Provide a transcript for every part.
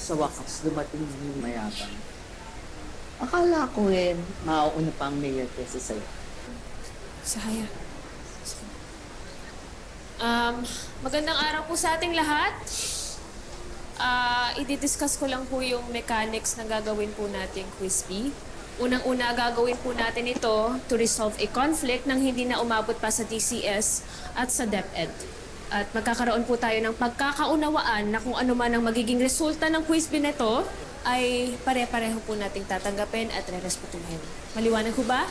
Sa wakas, dumating yung mayabang. Akala ko mauuna pa ang mayor kesa sa'yo. Sahaya. Magandang araw po sa ating lahat. I-discuss ko lang po yung mechanics na gagawin po nating quiz bee. Unang-una, gagawin po natin ito to resolve a conflict nang hindi na umabot pa sa DCS at sa DepEd. At magkakaroon po tayo ng pagkakaunawaan na kung ano man ang magiging resulta ng quiz bee na ito ay pare-pareho po nating tatanggapin at re-respetuhin. Maliwanag ko ba?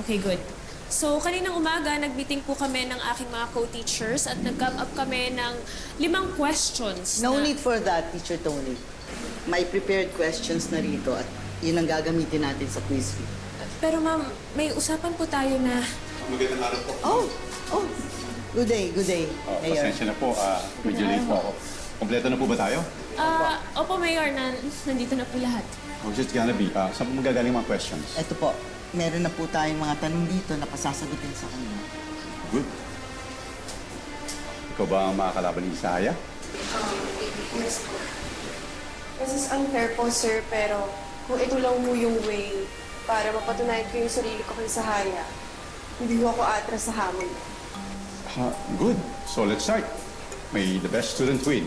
Okay, good. So, kaninang umaga, nag-meeting po kami ng aking mga co-teachers at nag-come up kami ng 5 questions No na... need for that, Teacher Tony. May prepared questions na rito at yun ang gagamitin natin sa quiz bee. Pero ma'am, may usapan po tayo na... Magandang araw po. Oh! Good day, Mayor. Pasensya na po, medyo late po ako. Kompleto na po ba tayo? Opo, Mayor, nandito na po lahat. Oh, just gonna be, saan po magagaling mga questions? Ito po, meron na po tayong mga tanong dito na pasasagutin sa kanya. Good. Ikaw ba ang makakalaban ni Isaya? Yes po. This is unfair po, sir, pero kung ito lang po yung way para mapatunayan ko yung sarili ko kay Sahaya, hindi ko ako atras sa hamon. Good. So let's start. May the best student win.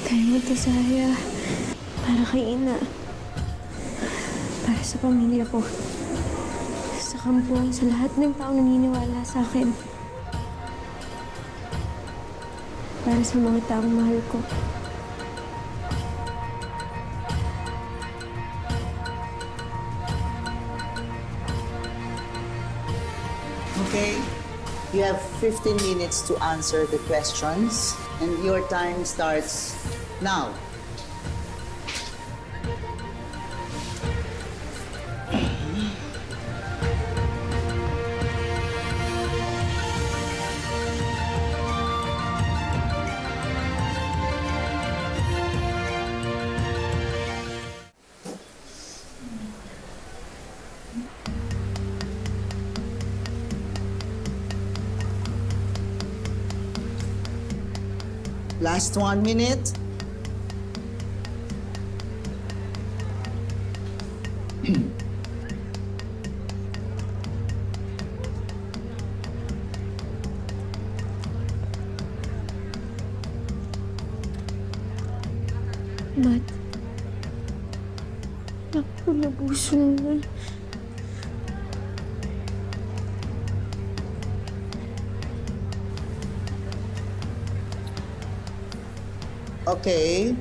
Kaya mo to, Sahaya. Para kay Ina. Para sa pamilya ko. Sa kampuan, sa lahat ng taong naniniwala sa akin. Para sa mga taong mahal ko. Okay, you have 15 minutes to answer the questions and your time starts now. Last 1 minute. Mat. Naku, nabuso na. Okay.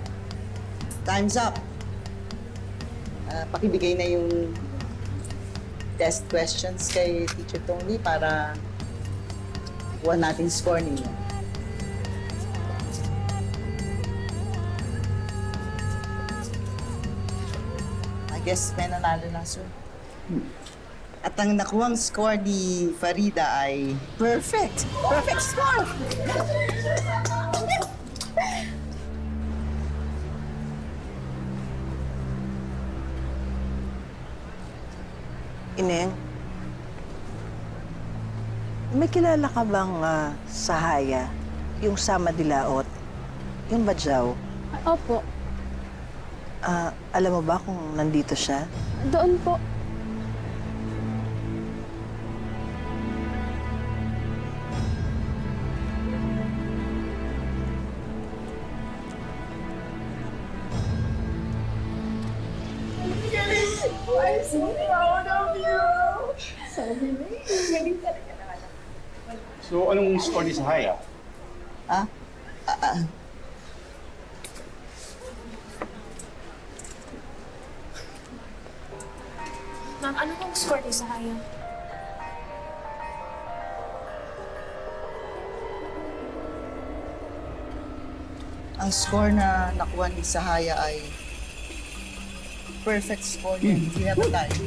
Time's up. Pakibigay na yung test questions kay Teacher Tony para kuha natin score ninyo. I guess may nanalo na, sir. At ang nakuhang score ni Farida ay perfect! Perfect score! Ineng, may kilala ka bang Sahaya? Yung Sama Dilaot? Yung Badyaw? Opo, Alam mo ba kung nandito siya? doon po. So, anong score ni Sahaya? Ah? Ma'am, ano pong score ni Sahaya? Ang score na nakuha ni Sahaya ay perfect score niya. Hindi na ba tayo?